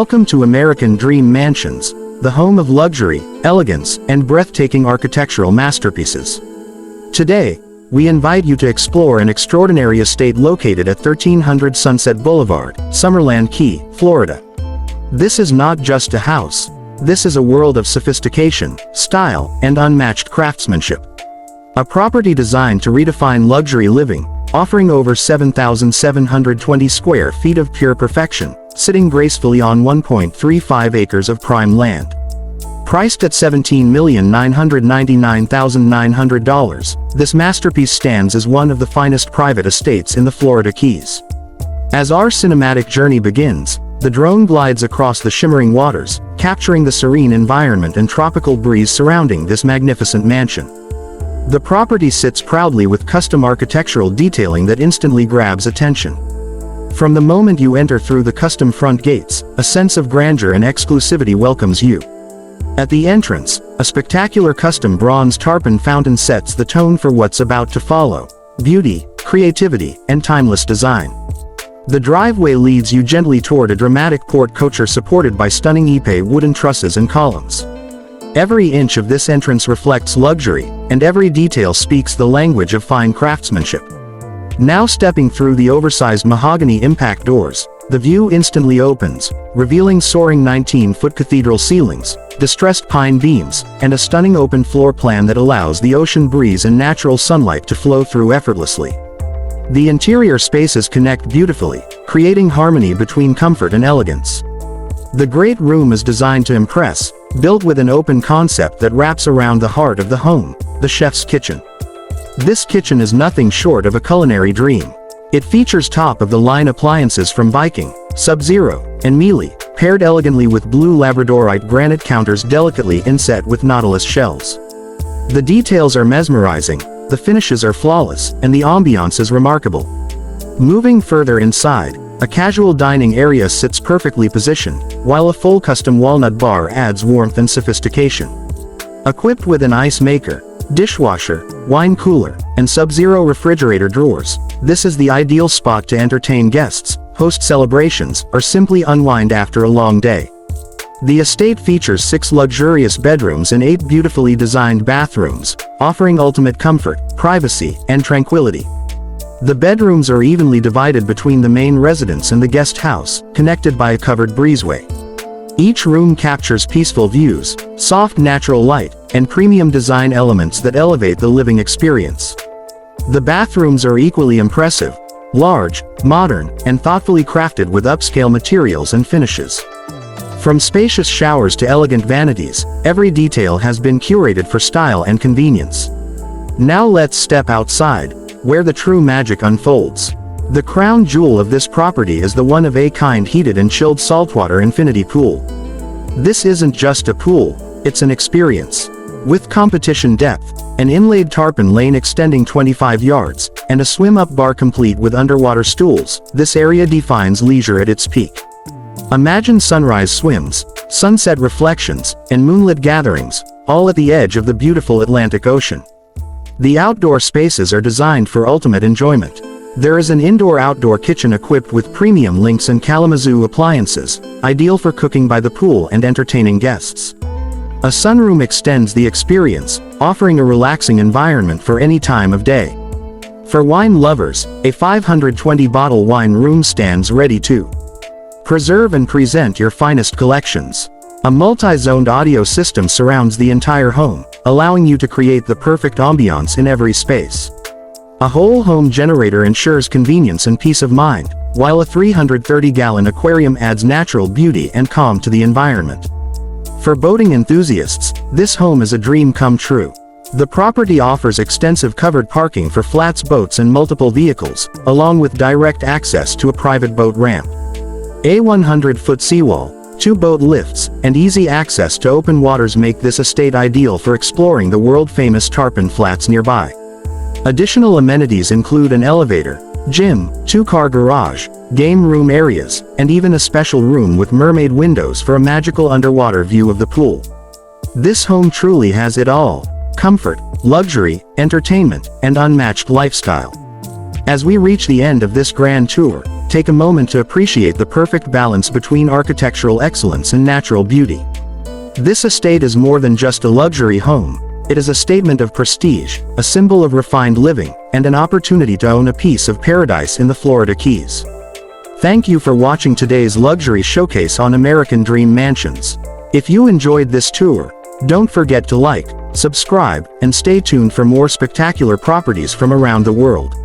Welcome to American Dream Mansions, the home of luxury, elegance, and breathtaking architectural masterpieces. Today, we invite you to explore an extraordinary estate located at 1300 Sunset Boulevard, Summerland Key, Florida. This is not just a house. This is a world of sophistication, style, and unmatched craftsmanship. A property designed to redefine luxury living, offering over 7,720 square feet of pure perfection, sitting gracefully on 1.35 acres of prime land. Priced at $17,999,900, this masterpiece stands as one of the finest private estates in the Florida Keys. As our cinematic journey begins, the drone glides across the shimmering waters, capturing the serene environment and tropical breeze surrounding this magnificent mansion. The property sits proudly with custom architectural detailing that instantly grabs attention. From the moment you enter through the custom front gates, a sense of grandeur and exclusivity welcomes you. At the entrance, a spectacular custom bronze tarpon fountain sets the tone for what's about to follow: beauty, creativity, and timeless design. The driveway leads you gently toward a dramatic porte-cochere supported by stunning Ipe wooden trusses and columns. Every inch of this entrance reflects luxury, and every detail speaks the language of fine craftsmanship. Now stepping through the oversized mahogany impact doors, the view instantly opens, revealing soaring 19-foot cathedral ceilings, distressed pine beams, and a stunning open floor plan that allows the ocean breeze and natural sunlight to flow through effortlessly. The interior spaces connect beautifully, creating harmony between comfort and elegance. The great room is designed to impress, built with an open concept that wraps around the heart of the home, the chef's kitchen. This kitchen is nothing short of a culinary dream. It features top-of-the-line appliances from Viking, Sub-Zero, and Miele, paired elegantly with blue labradorite granite counters delicately inset with nautilus shells. The details are mesmerizing, the finishes are flawless, and the ambiance is remarkable. Moving further inside, a casual dining area sits perfectly positioned, while a full custom walnut bar adds warmth and sophistication. Equipped with an ice maker, dishwasher, wine cooler, and Sub-Zero refrigerator drawers, this is the ideal spot to entertain guests, host celebrations, or simply unwind after a long day. The estate features 6 luxurious bedrooms and 8 beautifully designed bathrooms, offering ultimate comfort, privacy, and tranquility. The bedrooms are evenly divided between the main residence and the guest house, connected by a covered breezeway. Each room captures peaceful views, soft natural light, and premium design elements that elevate the living experience. The bathrooms are equally impressive, large, modern, and thoughtfully crafted with upscale materials and finishes. From spacious showers to elegant vanities, every detail has been curated for style and convenience. Now let's step outside, where the true magic unfolds. The crown jewel of this property is the one-of-a-kind heated and chilled saltwater infinity pool. This isn't just a pool, it's an experience. With competition depth, an inlaid tarpon lane extending 25 yards, and a swim-up bar complete with underwater stools, this area defines leisure at its peak. Imagine sunrise swims, sunset reflections, and moonlit gatherings, all at the edge of the beautiful Atlantic Ocean. The outdoor spaces are designed for ultimate enjoyment. There is an indoor-outdoor kitchen equipped with premium Lynx and Kalamazoo appliances, ideal for cooking by the pool and entertaining guests. A sunroom extends the experience, offering a relaxing environment for any time of day. For wine lovers, a 520-bottle wine room stands ready to preserve and present your finest collections. A multi-zoned audio system surrounds the entire home, allowing you to create the perfect ambiance in every space. A whole home generator ensures convenience and peace of mind, while a 330-gallon aquarium adds natural beauty and calm to the environment. For boating enthusiasts, this home is a dream come true. The property offers extensive covered parking for flats boats and multiple vehicles, along with direct access to a private boat ramp. A 100-foot seawall, 2 boat lifts, and easy access to open waters make this estate ideal for exploring the world-famous tarpon flats nearby. Additional amenities include an elevator, gym, 2-car garage, game room areas, and even a special room with mermaid windows for a magical underwater view of the pool. This home truly has it all: comfort, luxury, entertainment, and unmatched lifestyle. As we reach the end of this grand tour, take a moment to appreciate the perfect balance between architectural excellence and natural beauty. This estate is more than just a luxury home. It is a statement of prestige, a symbol of refined living, and an opportunity to own a piece of paradise in the Florida Keys. Thank you for watching today's luxury showcase on American Dream Mansions. If you enjoyed this tour, don't forget to like, subscribe, and stay tuned for more spectacular properties from around the world.